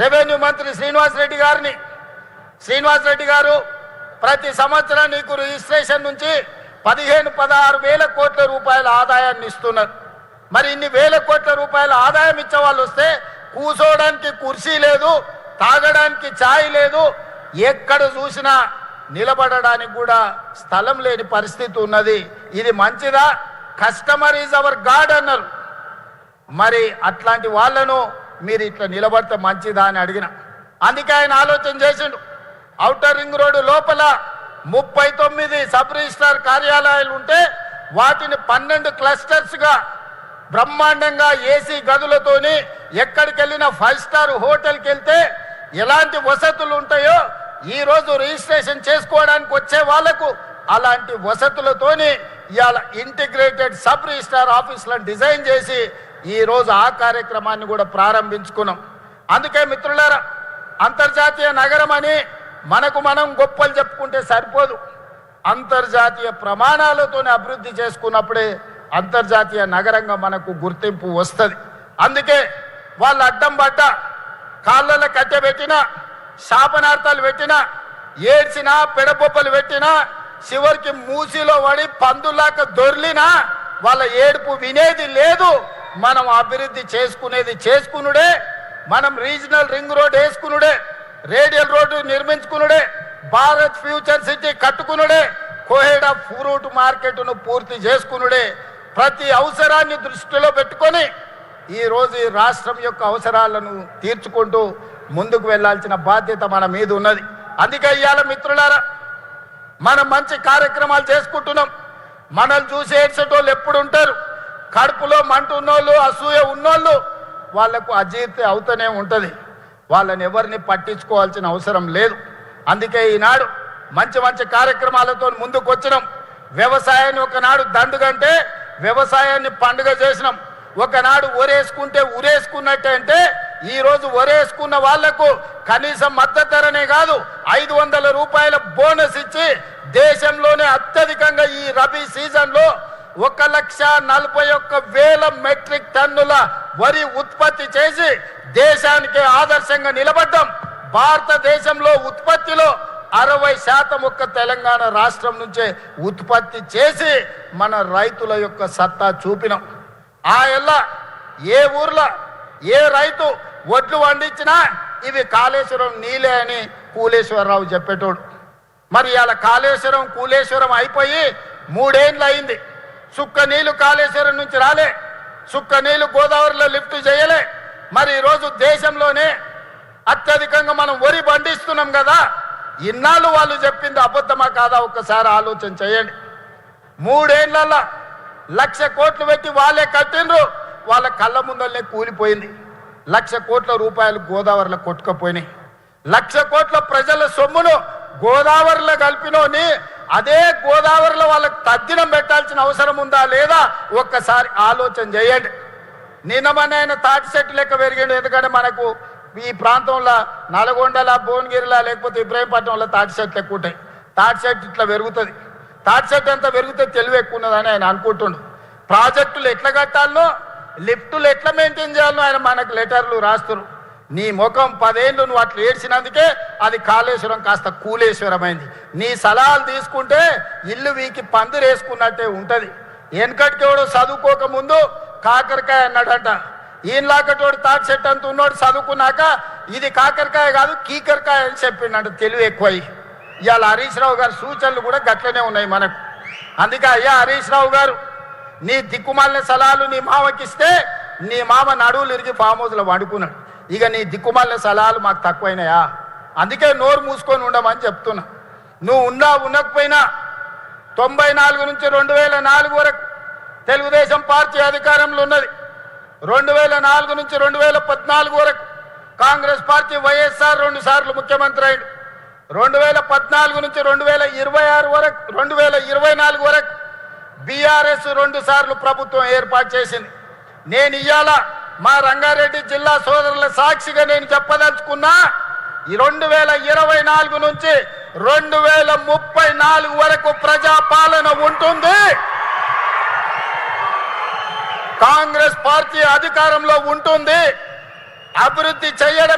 Revenue మంత్రి శ్రీనివాస్ రెడ్డి గారు ప్రతి సంవత్సరం నీకు రిజిస్ట్రేషన్ నుంచి 15-16 వేల కోట్ల రూపాయల ఆదాయాన్ని ఇస్తున్నారు. మరి ఇన్ని వేల కోట్ల రూపాయల ఆదాయం ఇచ్చే వాళ్ళు వస్తే కూర్చోవడానికి కుర్చీ లేదు, తాగడానికి ఛాయ్ లేదు, ఎక్కడ చూసినా నిలబడడానికి కూడా స్థలం లేని పరిస్థితి ఉన్నది. ఇది మంచిదా? కస్టమర్ ఈజ్ అవర్ గాడ్ అన్నారు. మరి అట్లాంటి వాళ్ళను మీరు ఇట్లా నిలబడితే మంచిదా అని అడిగిన. అందుకే ఆయన ఆలోచన చేసిండు. ఔటర్ రింగ్ రోడ్డు లోపల 39 సబ్ రిజిస్ట్రార్ కార్యాలయాలు ఉంటే వాటిని 12 క్లస్టర్స్గా బ్రహ్మాండంగా ఏసీ గదులతోని ఎక్కడికి వెళ్ళినా 5 స్టార్ హోటల్కి వెళ్తే ఎలాంటి వసతులు ఉంటాయో ఈరోజు రిజిస్ట్రేషన్ చేసుకోవడానికి వచ్చే వాళ్లకు అలాంటి వసతులతోని ఇవాళ ఇంటిగ్రేటెడ్ సబ్ రిజిస్ట్రార్ ఆఫీసులను డిజైన్ చేసి ఈరోజు ఆ కార్యక్రమాన్ని కూడా ప్రారంభించుకున్నాం. అందుకే మిత్రులారా, అంతర్జాతీయ నగరం అని మనకు మనం గొప్పలు చెప్పుకుంటే సరిపోదు. అంతర్జాతీయ ప్రమాణాలతోనే అభివృద్ధి చేసుకున్నప్పుడే అంతర్జాతీయ నగరంగా మనకు గుర్తింపు వస్తుంది. అందుకే వాళ్ళు అడ్డం పడ్డ, కాళ్ళలో కట్టె పెట్టినా, శాపనార్థాలు పెట్టినా, ఏడ్చినా, పెడబొబ్బలు పెట్టినా, చివరికి మూసిలో పడి పందులాక దొర్లినా వాళ్ళ ఏడుపు వినేది లేదు. మనం అభివృద్ధి చేసుకునుడే, మనం రీజనల్ రింగ్ రోడ్ వేసుకునుడే, రేడియల్ రోడ్డు నిర్మించుకునుడే, భారత్ ఫ్యూచర్ సిటీ కట్టుకునుడే, కోహెడా ఫ్రూట్ మార్కెట్ను పూర్తి చేసుకునుడే. ప్రతి అవసరాన్ని దృష్టిలో పెట్టుకొని ఈరోజు ఈ రాష్ట్రం యొక్క అవసరాలను తీర్చుకుంటూ ముందుకు వెళ్లాల్సిన బాధ్యత మన మీద ఉన్నది. అందుకే ఇవాళ మిత్రులారా, మనం మంచి కార్యక్రమాలు చేసుకుంటున్నాం. మనల్ని చూసి ఏడ్చేటోళ్ళు ఎప్పుడు ఉంటారు? కడుపులో మంట ఉన్నోళ్ళు, అసూయ ఉన్నోళ్ళు, వాళ్లకు అజీర్తి అవుతూనే ఉంటుంది. వాళ్ళని ఎవరిని పట్టించుకోవాల్సిన అవసరం లేదు. అందుకే ఈనాడు మంచి మంచి కార్యక్రమాలతో ముందుకు వచ్చినాం. వ్యవసాయాన్ని ఒకనాడు దండుగంటే వ్యవసాయాన్ని పండుగ చేసినాం. ఒకనాడు ఒరేసుకుంటే ఉరేసుకున్నట్టే అంటే ఈరోజు ఒరేసుకున్న వాళ్లకు కనీసం మద్దతు ధరనే కాదు 500 రూపాయల బోనస్ ఇచ్చి దేశంలోనే అత్యధికంగా ఈ రబీ సీజన్లో 1,41,000 మెట్రిక్ టన్నుల వరి ఉత్పత్తి చేసి దేశానికి ఆదర్శంగా నిలబడ్డాం. భారతదేశంలో ఉత్పత్తిలో 60% ఒక్క తెలంగాణ రాష్ట్రం నుంచే ఉత్పత్తి చేసి మన రైతుల యొక్క సత్తా చూపినాం. ఆ ఎల్లా ఏ ఊర్లో ఏ రైతు వడ్లు పండించినా ఇవి కాళేశ్వరం నీలే అని కూలేశ్వరరావు చెప్పేటోడు. మరి ఇలా కాళేశ్వరం కూలేశ్వరం అయిపోయి 3 ఏళ్ళు అయింది. సుక్క నీళ్లు కాళేశ్వరం నుంచి రాలే, సుక్క నీళ్లు గోదావరిలో లిఫ్ట్ చేయలే. మరి ఈరోజు దేశంలోనే అత్యధికంగా మనం వరి పండిస్తున్నాం కదా. ఇన్నాళ్ళు వాళ్ళు చెప్పింది అబద్ధమా కాదా ఒక్కసారి ఆలోచన చేయండి. 3 ఏళ్లలో 1,00,000 కోట్లు పెట్టి వాళ్ళే కట్టిండ్రు, వాళ్ళ కళ్ళ ముందరనే కూలిపోయింది. 1,00,000 కోట్ల రూపాయలు గోదావరిలో కొట్టుకపోయినాయి. 1,00,000 కోట్ల ప్రజల సొమ్మును గోదావరిలో కలిపినోని అదే గోదావరిలో వాళ్ళకి తద్దినం పెట్టాల్సిన అవసరం ఉందా లేదా ఒక్కసారి ఆలోచన చేయండి. నిన్నమనే ఆయన తాటి చెట్టు లెక్క పెరిగిండు. ఎందుకంటే మనకు ఈ ప్రాంతంలో నల్గొండల, భువనగిరిలా లేకపోతే ఇబ్రాహీంపట్నంలో తాటి చెట్లు ఎక్కువ ఉంటాయి. తాటి చెట్టు ఇట్లా పెరుగుతుంది. తాటి చెట్టు అంతా పెరిగితే తెలివి ఎక్కువ ఉన్నదని ఆయన అనుకుంటుండు. ప్రాజెక్టులు ఎట్లా కట్టాలనో, లిఫ్టులు ఎట్లా మెయింటైన్ చేయాలనో ఆయన మనకు లెటర్లు రాస్తున్నారు. నీ ముఖం 10 ఏళ్ళు నువ్వు అట్లా ఏడ్చినందుకే అది కాళేశ్వరం కాస్త కూలేశ్వరమైంది. నీ సలహాలు తీసుకుంటే ఇల్లు వీకి పందిరేసుకున్నట్టే ఉంటుంది. వెనకటికి ఎవడో చదువుకోక ముందు కాకరకాయ అన్నాడంట. ఈయనలాకటోడు తాటి చెట్టు అంత ఉన్నోడు చదువుకున్నాక ఇది కాకరకాయ కాదు కీకరకాయ అని చెప్పిండంట. తెలివి ఎక్కువයි. ఇవాళ హరీష్ రావు గారి సూచనలు కూడా గట్లనే ఉన్నాయి మనకు. అందుకే అయ్యా హరీష్ రావు గారు, నీ దిక్కుమాలిన సలహాలు నీ మామకిస్తే నీ మామ నడువులు ఇరిగి ఫామ్ హౌస్లో వండుకున్నాడు. ఇక నీ దిక్కుమాలిన సలహాలు మాకు తక్కువైనాయా? అందుకే నోరు మూసుకొని ఉండమని చెప్తున్నా. నువ్వు ఉండకపోయినా 94 నుంచి 2004 వరకు తెలుగుదేశం పార్టీ అధికారంలో ఉన్నది. 2004 నుంచి 2014 వరకు కాంగ్రెస్ పార్టీ వైఎస్ఆర్ 2 సార్లు ముఖ్యమంత్రి అయింది. 2014 నుంచి 2024 వరకు బీఆర్ఎస్ 2 సార్లు ప్రభుత్వం ఏర్పాటు చేసింది. నేను ఇవాళ మా రంగారెడ్డి జిల్లా సోదరుల సాక్షిగా నేను చెప్పదలుచుకున్నా, 2024 నుంచి 2034 వరకు ప్రజాపాలన ఉంటుంది. కాంగ్రెస్ పార్టీ అధికారంలో ఉంటుంది. అభివృద్ధి చేయడమే